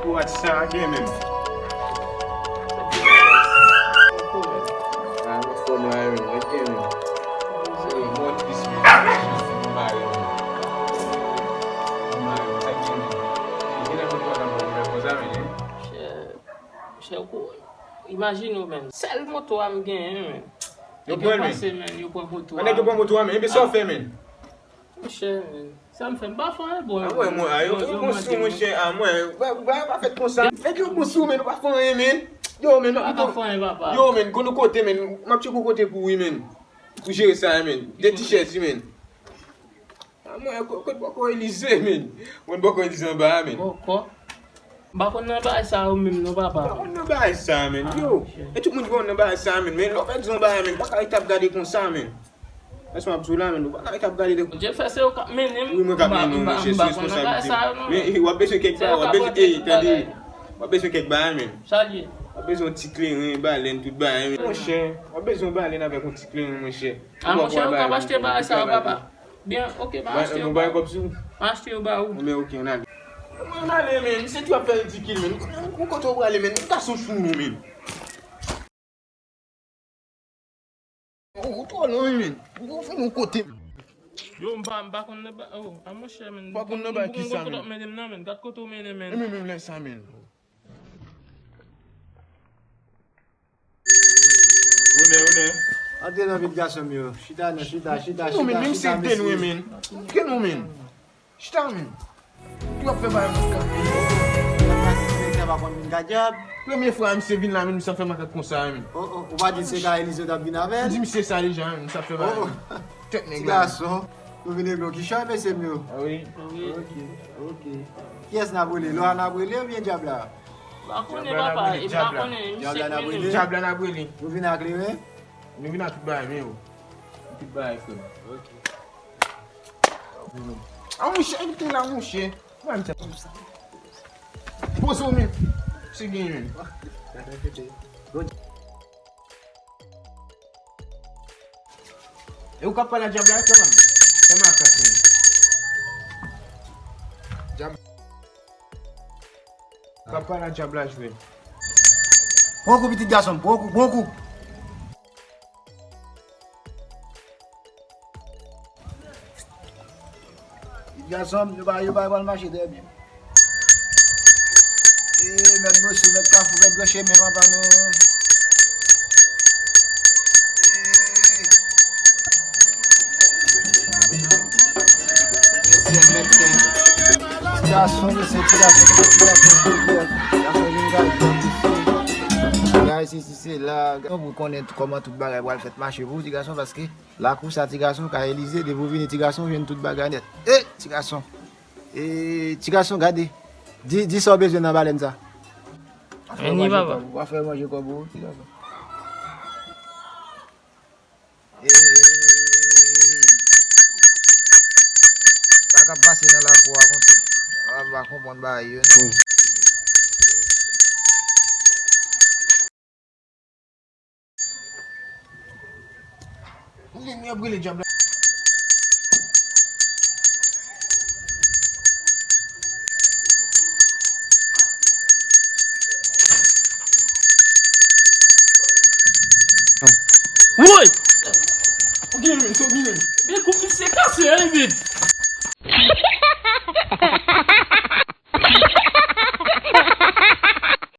Watch ça again, man. I'm not for no iron, again, man. So, what is Imagine ou men, sel moto am gen men. Yo pren men. Yo pren moto am. Ane yo pren moto am men, ebe so fe men. Monshe men, sa m fe mba fon bon. Yo konsou monshe, mwen, ba fet konsan. Fet yo konsou men, ba fon men. Yo men, yo men, kono kote men, map cheko kote pou wi men. Pou jere sa men, de t-shirt men. Mwen, kote bako Elize men. Mwen bako Elize an ba men. Bako? Bako nan ba sa ou men nou papa? Bako nan ba sa men, yo. E tout moun kon nan ba sa men, men lopet zon ba men, baka itap gade konsan men. Eswa ap sou la men, baka itap gade de konsan. Je fese ou kap menem? Oui, mwen kap menem, mwen chè sou responsabilite. Men, wap beswen kek ba, wap beswen kek ba men. Salye? Wap beswen ti klen, balen, tout ba men. Mwen chè, wap beswen balen avek un ti klen mwen chè. Mwen chè ou kap achete ba sa ou papa? Bien, ok, ba achete ou ba ou? Achete ou ba ou? Mwen ok, on a. Mwen ale men, se tu ap fè ti kil men, mwen koto wale men, mwen kason chou men. Mwen koto men, mwen fè mwen kote. Yo mba kon ne ba, mwen chè men. Mba kon ne ba ki sa men. Mwen menem nan men, gat koto menem men. Mwen lè sa men. One. Ate nan vit gason mi yo. Chita. Non men, men se den we men. Ken nou men? Chita men. Tu ap fè ba yon mouska. Premye fwa mi se vin la men, mi sa fè makat konsa men. Ou va di se ka Elize dap vin aven? Di mi se sa li jan, mi sa fè ba yon. Tek Ti neg la. gason, nou vine blok ki chan mese mi yo. Ah oui? Ok. Kyes na brele? Lo an na brele ou bien Diabla? Bakone papa, e bakone, Diabla na brele? Diabla na brele. Nou vine akliwe? Nou vin a tout ba yon men yo. Tout ba yon fè. Ok. A mouche, a yon la mouche. Mwen te pou sa. Poso men. Se gen men. E ou kap pala Diabla yon man? Seman kak men. Kap pala Diabla jwe. Pon kou petit gason, pon kou. Gason, yo ba yon mache de bien. Met bosou, met kafou, met goshe, met rampano. Gason, si la, vous connaissez comment tout bagay va fait marcher pour petit garçon parce que la course à petit garçon quand Élysée de vous venir petit garçon vient tout bagay net. Petit garçon. Petit garçon Gade. Dis ça besoin dans baleine ça. Ni papa. On va faire manger comme vous, petit garçon. Ça va passer dans la cour comme ça. On va comprendre bagay. Mwen ap brele Diabla. Woy!